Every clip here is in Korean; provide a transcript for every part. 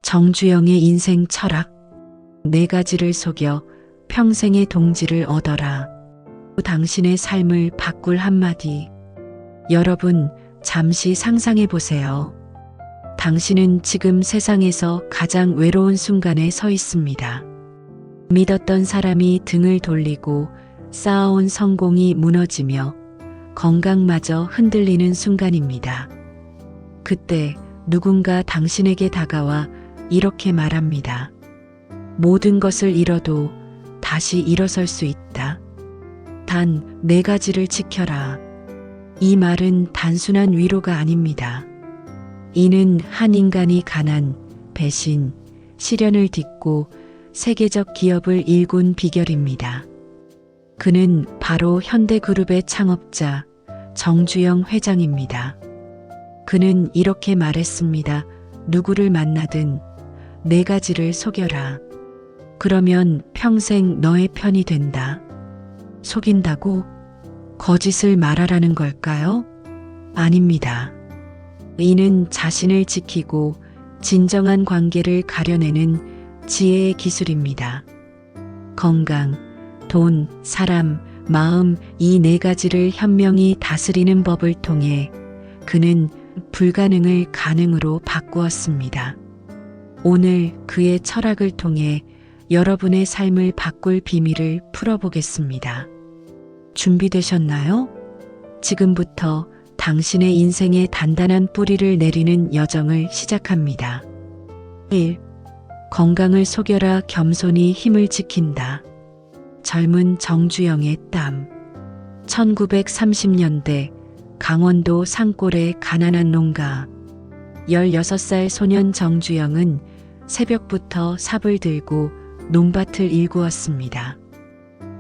정주영의 인생 철학. 네 가지를 속여 평생의 동지를 얻어라. 당신의 삶을 바꿀 한마디. 여러분, 잠시 상상해 보세요. 당신은 지금 세상에서 가장 외로운 순간에 서 있습니다. 믿었던 사람이 등을 돌리고 쌓아온 성공이 무너지며 건강마저 흔들리는 순간입니다. 그때 누군가 당신에게 다가와 이렇게 말합니다. 모든 것을 잃어도 다시 일어설 수 있다. 단 네 가지를 지켜라. 이 말은 단순한 위로가 아닙니다. 이는 한 인간이 가난, 배신, 시련을 딛고 세계적 기업을 일군 비결입니다. 그는 바로 현대그룹의 창업자 정주영 회장입니다. 그는 이렇게 말했습니다. 누구를 만나든 네 가지를 속여라. 그러면 평생 너의 편이 된다. 속인다고? 거짓을 말하라는 걸까요? 아닙니다. 이는 자신을 지키고 진정한 관계를 가려내는 지혜의 기술입니다. 건강, 돈, 사람, 마음, 이 네 가지를 현명히 다스리는 법을 통해 그는 불가능을 가능으로 바꾸었습니다. 오늘 그의 철학을 통해 여러분의 삶을 바꿀 비밀을 풀어보겠습니다. 준비되셨나요? 지금부터 당신의 인생에 단단한 뿌리를 내리는 여정을 시작합니다. 1. 건강을 속여라. 겸손히 힘을 지킨다. 젊은 정주영의 땀. 1930년대 강원도 산골의 가난한 농가. 16살 소년 정주영은 새벽부터 삽을 들고 논밭을 일구었습니다.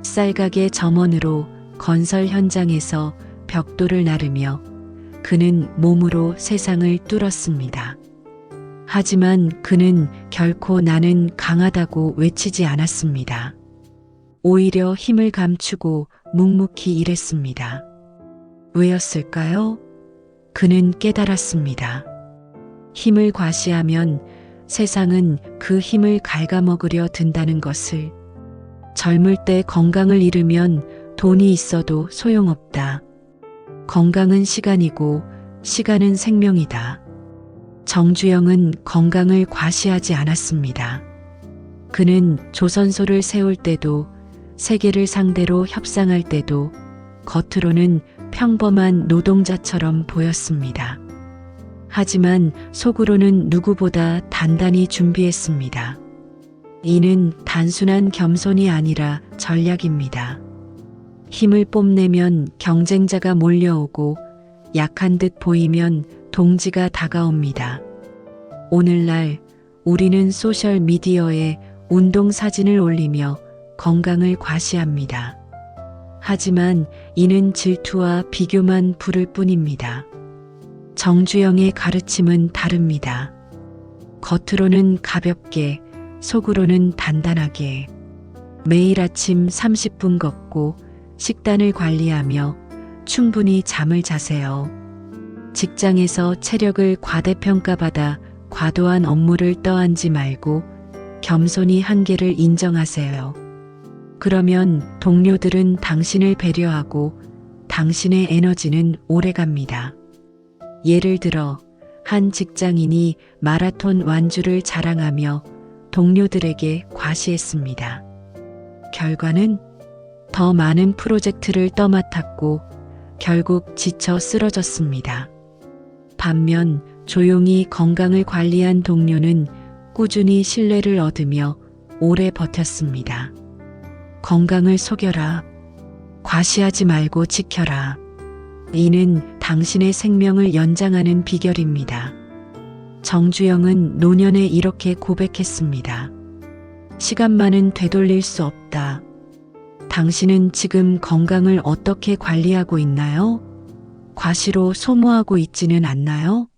쌀가게 점원으로 건설 현장에서 벽돌을 나르며 그는 몸으로 세상을 뚫었습니다. 하지만 그는 결코 나는 강하다고 외치지 않았습니다. 오히려 힘을 감추고 묵묵히 일했습니다. 왜였을까요? 그는 깨달았습니다. 힘을 과시하면 세상은 그 힘을 갉아먹으려 든다는 것을. 젊을 때 건강을 잃으면 돈이 있어도 소용없다. 건강은 시간이고 시간은 생명이다. 정주영은 건강을 과시하지 않았습니다. 그는 조선소를 세울 때도 세계를 상대로 협상할 때도 겉으로는 평범한 노동자처럼 보였습니다. 하지만 속으로는 누구보다 단단히 준비했습니다. 이는 단순한 겸손이 아니라 전략입니다. 힘을 뽐내면 경쟁자가 몰려오고 약한 듯 보이면 동지가 다가옵니다. 오늘날 우리는 소셜 미디어에 운동 사진을 올리며 건강을 과시합니다. 하지만 이는 질투와 비교만 부를 뿐입니다. 정주영의 가르침은 다릅니다. 겉으로는 가볍게, 속으로는 단단하게. 매일 아침 30분 걷고 식단을 관리하며 충분히 잠을 자세요. 직장에서 체력을 과대평가받아 과도한 업무를 떠안지 말고 겸손히 한계를 인정하세요. 그러면 동료들은 당신을 배려하고 당신의 에너지는 오래갑니다. 예를 들어 한 직장인이 마라톤 완주를 자랑하며 동료들에게 과시했습니다. 결과는 더 많은 프로젝트를 떠맡았고 결국 지쳐 쓰러졌습니다. 반면 조용히 건강을 관리한 동료는 꾸준히 신뢰를 얻으며 오래 버텼습니다. 건강을 속여라. 과시하지 말고 지켜라. 이는 당신의 생명을 연장하는 비결입니다. 정주영은 노년에 이렇게 고백했습니다. 시간만은 되돌릴 수 없다. 당신은 지금 건강을 어떻게 관리하고 있나요? 과시로 소모하고 있지는 않나요?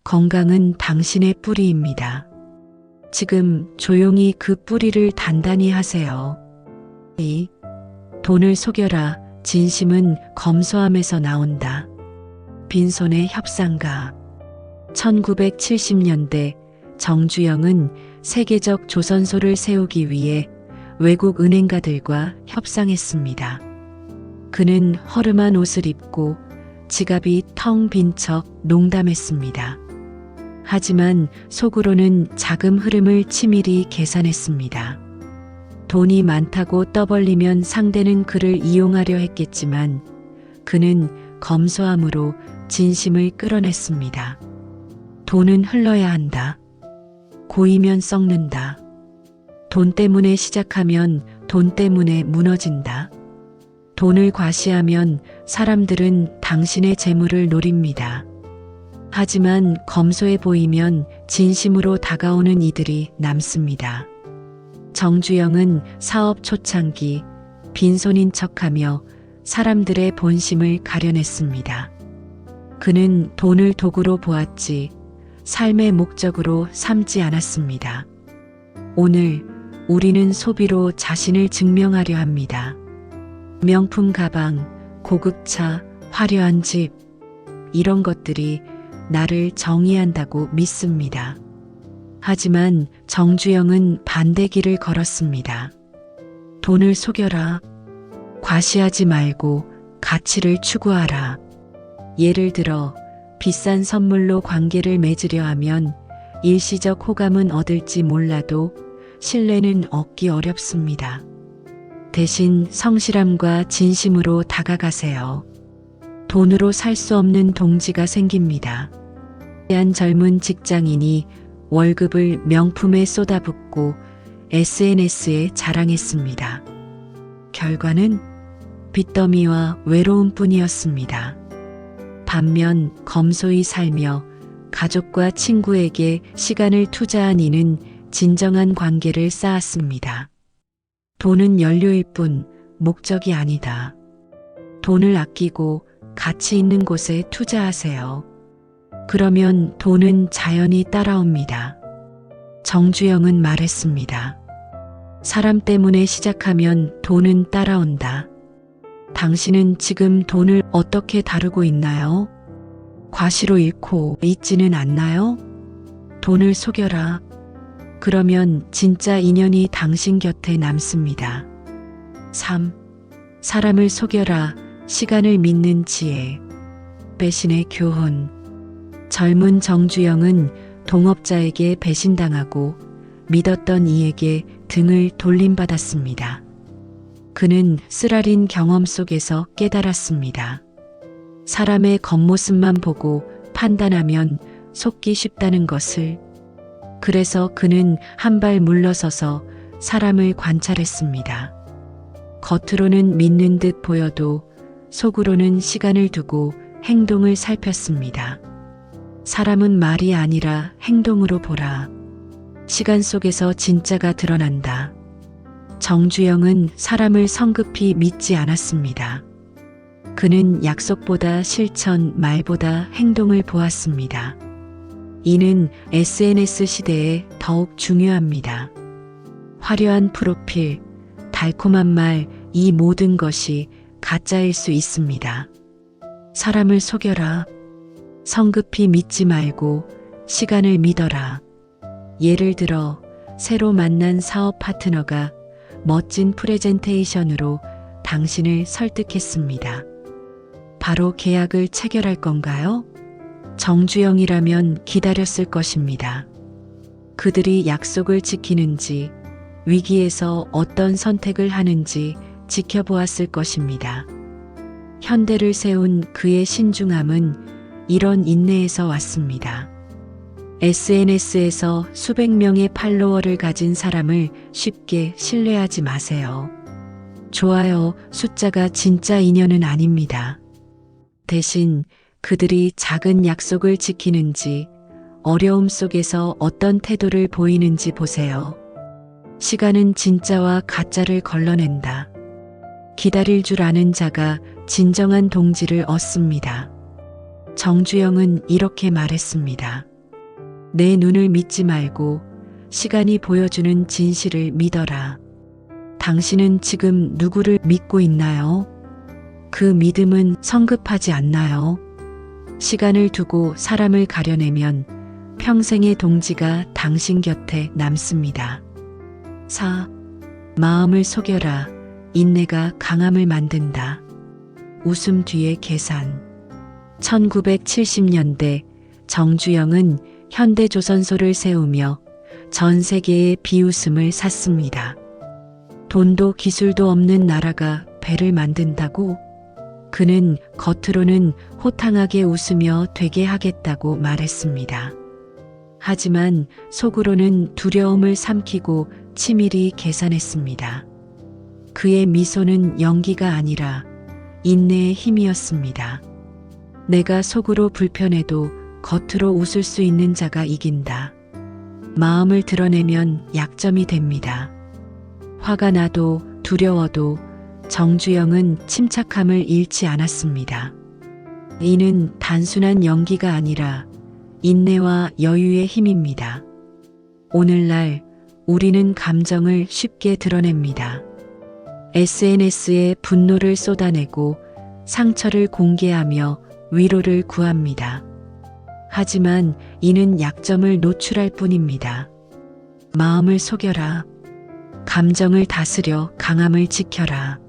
건강은 당신의 뿌리입니다. 지금 조용히 그 뿌리를 단단히 하세요. 2. 돈을 속여라. 진심은 검소함에서 나온다. 빈손의 협상가. 1970년대 정주영은 세계적 조선소를 세우기 위해 외국 은행가들과 협상했습니다. 그는 허름한 옷을 입고 지갑이 텅 빈 척 농담했습니다. 하지만 속으로는 자금 흐름을 치밀히 계산했습니다. 돈이 많다고 떠벌리면 상대는 그를 이용하려 했겠지만 그는 검소함으로 진심을 끌어냈습니다. 돈은 흘러야 한다. 고이면 썩는다. 돈 때문에 시작하면 돈 때문에 무너진다. 돈을 과시하면 사람들은 당신의 재물을 노립니다. 하지만 검소해 보이면 진심으로 다가오는 이들이 남습니다. 정주영은 사업 초창기 빈손인 척하며 사람들의 본심을 가려냈습니다. 그는 돈을 도구로 보았지 삶의 목적으로 삼지 않았습니다. 오늘 우리는 소비로 자신을 증명하려 합니다. 명품 가방, 고급 차, 화려한 집, 이런 것들이 나를 정의한다고 믿습니다. 하지만 정주영은 반대 길을 걸었습니다. 돈을 속여라. 과시하지 말고 가치를 추구하라. 예를 들어 비싼 선물로 관계를 맺으려 하면 일시적 호감은 얻을지 몰라도 신뢰는 얻기 어렵습니다. 대신 성실함과 진심으로 다가가세요. 돈으로 살 수 없는 동지가 생깁니다. 한 젊은 직장인이 월급을 명품에 쏟아붓고 SNS에 자랑했습니다. 결과는 빚더미와 외로움뿐이었습니다. 반면 검소히 살며 가족과 친구에게 시간을 투자한 이는 진정한 관계를 쌓았습니다. 돈은 연료일 뿐 목적이 아니다. 돈을 아끼고 가치 있는 곳에 투자하세요. 그러면 돈은 자연히 따라옵니다. 정주영은 말했습니다. 사람 때문에 시작하면 돈은 따라온다. 당신은 지금 돈을 어떻게 다루고 있나요? 과시로 잃고 있지는 않나요? 돈을 속여라. 그러면 진짜 인연이 당신 곁에 남습니다. 3. 사람을 속여라. 시간을 믿는 지혜. 배신의 교훈. 젊은 정주영은 동업자에게 배신당하고 믿었던 이에게 등을 돌림받았습니다. 그는 쓰라린 경험 속에서 깨달았습니다. 사람의 겉모습만 보고 판단하면 속기 쉽다는 것을. 그래서 그는 한 발 물러서서 사람을 관찰했습니다. 겉으로는 믿는 듯 보여도 속으로는 시간을 두고 행동을 살폈습니다. 사람은 말이 아니라 행동으로 보라. 시간 속에서 진짜가 드러난다. 정주영은 사람을 성급히 믿지 않았습니다. 그는 약속보다 실천, 말보다 행동을 보았습니다. 이는 SNS 시대에 더욱 중요합니다. 화려한 프로필, 달콤한 말, 이 모든 것이 가짜일 수 있습니다. 사람을 속여라. 성급히 믿지 말고 시간을 믿어라. 예를 들어 새로 만난 사업 파트너가 멋진 프레젠테이션으로 당신을 설득했습니다. 바로 계약을 체결할 건가요? 정주영이라면 기다렸을 것입니다. 그들이 약속을 지키는지, 위기에서 어떤 선택을 하는지 지켜보았을 것입니다. 현대를 세운 그의 신중함은 이런 인내에서 왔습니다. SNS에서 수백 명의 팔로워를 가진 사람을 쉽게 신뢰하지 마세요. 좋아요 숫자가 진짜 인연은 아닙니다. 대신 그들이 작은 약속을 지키는지, 어려움 속에서 어떤 태도를 보이는지 보세요. 시간은 진짜와 가짜를 걸러낸다. 기다릴 줄 아는 자가 진정한 동지를 얻습니다. 정주영은 이렇게 말했습니다. 내 눈을 믿지 말고 시간이 보여주는 진실을 믿어라. 당신은 지금 누구를 믿고 있나요? 그 믿음은 성급하지 않나요? 시간을 두고 사람을 가려내면 평생의 동지가 당신 곁에 남습니다. 4. 마음을 속여라. 인내가 강함을 만든다. 웃음 뒤에 계산. 1970년대 정주영은 현대조선소를 세우며 전 세계의 비웃음을 샀습니다. 돈도 기술도 없는 나라가 배를 만든다고? 그는 겉으로는 호탕하게 웃으며 되게 하겠다고 말했습니다. 하지만 속으로는 두려움을 삼키고 치밀히 계산했습니다. 그의 미소는 연기가 아니라 인내의 힘이었습니다. 내가 속으로 불편해도 겉으로 웃을 수 있는 자가 이긴다. 마음을 드러내면 약점이 됩니다. 화가 나도 두려워도 정주영은 침착함을 잃지 않았습니다. 이는 단순한 연기가 아니라 인내와 여유의 힘입니다. 오늘날 우리는 감정을 쉽게 드러냅니다. SNS에 분노를 쏟아내고 상처를 공개하며 위로를 구합니다. 하지만 이는 약점을 노출할 뿐입니다. 마음을 속여라. 감정을 다스려 강함을 지켜라.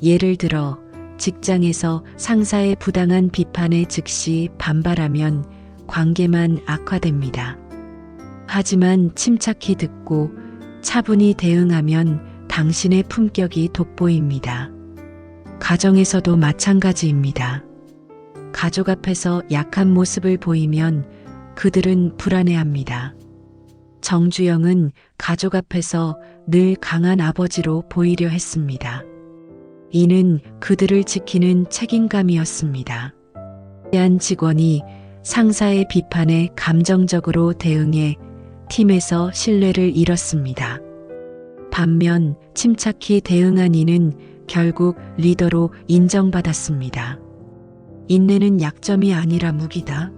예를 들어 직장에서 상사의 부당한 비판에 즉시 반발하면 관계만 악화됩니다. 하지만 침착히 듣고 차분히 대응하면 당신의 품격이 돋보입니다. 가정에서도 마찬가지입니다. 가족 앞에서 약한 모습을 보이면 그들은 불안해합니다. 정주영은 가족 앞에서 늘 강한 아버지로 보이려 했습니다. 이는 그들을 지키는 책임감이었습니다. 한 직원이 상사의 비판에 감정적으로 대응해 팀에서 신뢰를 잃었습니다. 반면 침착히 대응한 이는 결국 리더로 인정받았습니다. 인내는 약점이 아니라 무기다.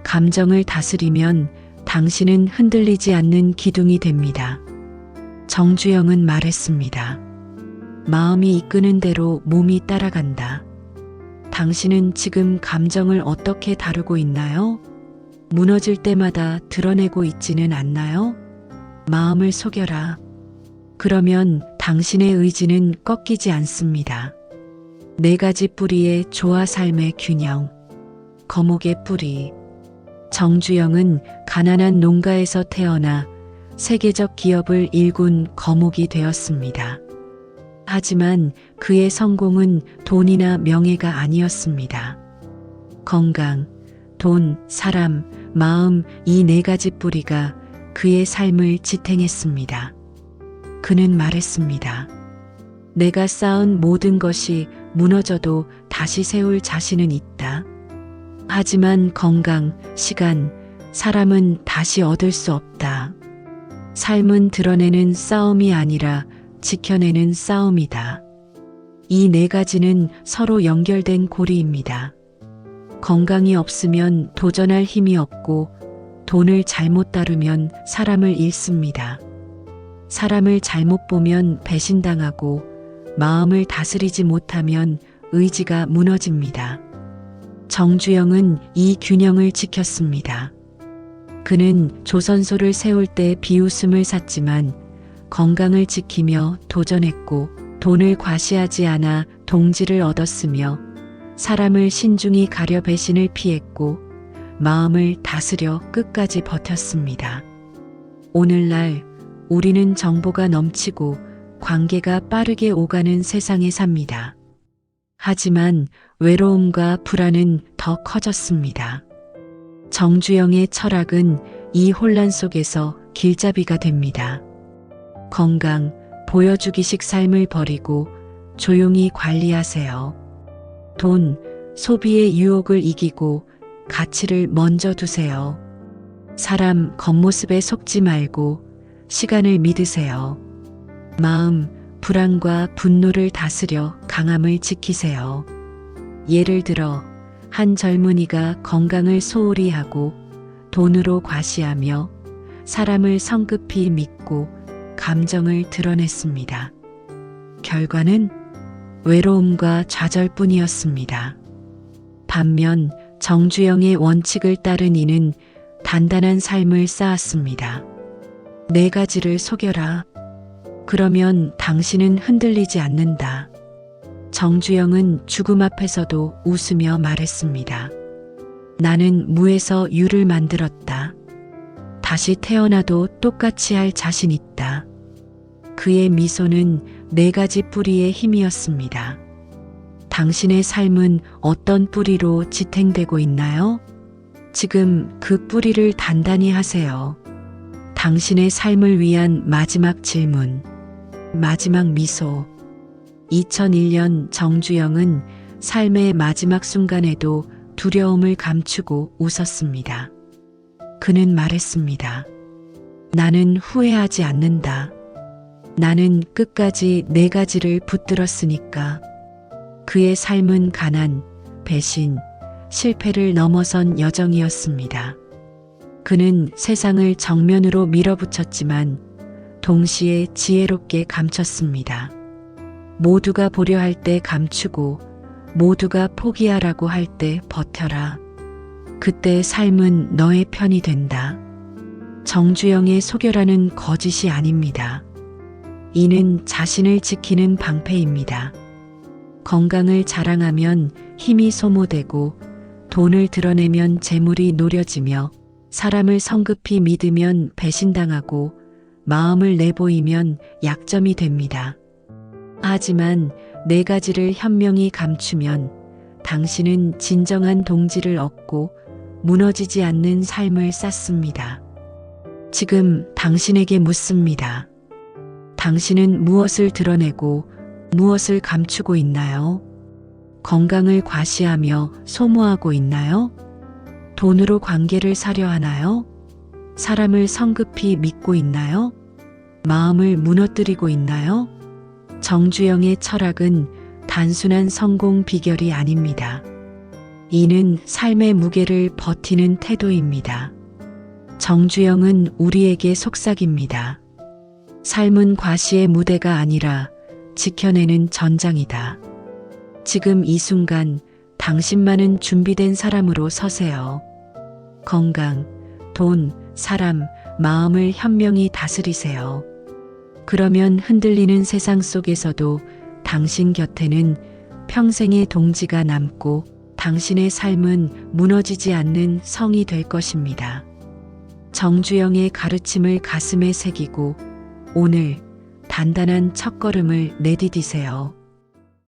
감정을 다스리면 당신은 흔들리지 않는 기둥이 됩니다. 정주영은 말했습니다. 마음이 이끄는 대로 몸이 따라간다. 당신은 지금 감정을 어떻게 다루고 있나요? 무너질 때마다 드러내고 있지는 않나요? 마음을 속여라. 그러면 당신의 의지는 꺾이지 않습니다. 4가지 뿌리의 조화 삶의 균형. 거목의 뿌리. 정주영은 가난한 농가에서 태어나 세계적 기업을 일군 거목이 되었습니다. 하지만 그의 성공은 돈이나 명예가 아니었습니다. 건강, 돈, 사람, 마음, 이 4가지 뿌리가 그의 삶을 지탱했습니다. 그는 말했습니다. 내가 쌓은 모든 것이 무너져도 다시 세울 자신은 있다. 하지만 건강, 시간, 사람은 다시 얻을 수 없다. 삶은 드러내는 싸움이 아니라 지켜내는 싸움이다. 이 4가지는 서로 연결된 고리입니다. 건강이 없으면 도전할 힘이 없고 돈을 잘못 다루면 사람을 잃습니다. 사람을 잘못 보면 배신당하고 마음을 다스리지 못하면 의지가 무너집니다. 정주영은 이 균형을 지켰습니다. 그는 조선소를 세울 때 비웃음을 샀지만 건강을 지키며 도전했고 돈을 과시하지 않아 동지를 얻었으며 사람을 신중히 가려 배신을 피했고 마음을 다스려 끝까지 버텼습니다. 오늘날 우리는 정보가 넘치고 관계가 빠르게 오가는 세상에 삽니다. 하지만 외로움과 불안은 더 커졌습니다. 정주영의 철학은 이 혼란 속에서 길잡이가 됩니다. 건강, 보여주기식 삶을 버리고 조용히 관리하세요. 돈, 소비의 유혹을 이기고 가치를 먼저 두세요. 사람 겉모습에 속지 말고 시간을 믿으세요. 마음, 불안과 분노를 다스려 강함을 지키세요. 예를 들어 한 젊은이가 건강을 소홀히 하고 돈으로 과시하며 사람을 성급히 믿고 감정을 드러냈습니다. 결과는 외로움과 좌절뿐이었습니다. 반면 정주영의 원칙을 따른 이는 단단한 삶을 쌓았습니다. 4가지를 속여라. 그러면 당신은 흔들리지 않는다. 정주영은 죽음 앞에서도 웃으며 말했습니다. 나는 무에서 유를 만들었다. 다시 태어나도 똑같이 할 자신 있다. 그의 미소는 4가지 뿌리의 힘이었습니다. 당신의 삶은 어떤 뿌리로 지탱되고 있나요? 지금 그 뿌리를 단단히 하세요. 당신의 삶을 위한 마지막 질문, 마지막 미소. 2001년 정주영은 삶의 마지막 순간에도 두려움을 감추고 웃었습니다. 그는 말했습니다. 나는 후회하지 않는다. 나는 끝까지 4가지를 붙들었으니까. 그의 삶은 가난, 배신, 실패를 넘어선 여정이었습니다. 그는 세상을 정면으로 밀어붙였지만 동시에 지혜롭게 감췄습니다. 모두가 보려 할 때 감추고 모두가 포기하라고 할 때 버텨라. 그때 삶은 너의 편이 된다. 정주영의 소결하는 거짓이 아닙니다. 이는 자신을 지키는 방패입니다. 건강을 자랑하면 힘이 소모되고 돈을 드러내면 재물이 노려지며 사람을 성급히 믿으면 배신당하고 마음을 내보이면 약점이 됩니다. 하지만 4가지를 현명히 감추면 당신은 진정한 동지를 얻고 무너지지 않는 삶을 쌓습니다. 지금 당신에게 묻습니다. 당신은 무엇을 드러내고 무엇을 감추고 있나요? 건강을 과시하며 소모하고 있나요? 돈으로 관계를 사려 하나요? 사람을 성급히 믿고 있나요? 마음을 무너뜨리고 있나요? 정주영의 철학은 단순한 성공 비결이 아닙니다. 이는 삶의 무게를 버티는 태도입니다. 정주영은 우리에게 속삭입니다. 삶은 과시의 무대가 아니라 지켜내는 전장이다. 지금 이 순간 당신만은 준비된 사람으로 서세요. 건강, 돈, 사람, 마음을 현명히 다스리세요. 그러면 흔들리는 세상 속에서도 당신 곁에는 평생의 동지가 남고 당신의 삶은 무너지지 않는 성이 될 것입니다. 정주영의 가르침을 가슴에 새기고 오늘 단단한 첫걸음을 내디디세요.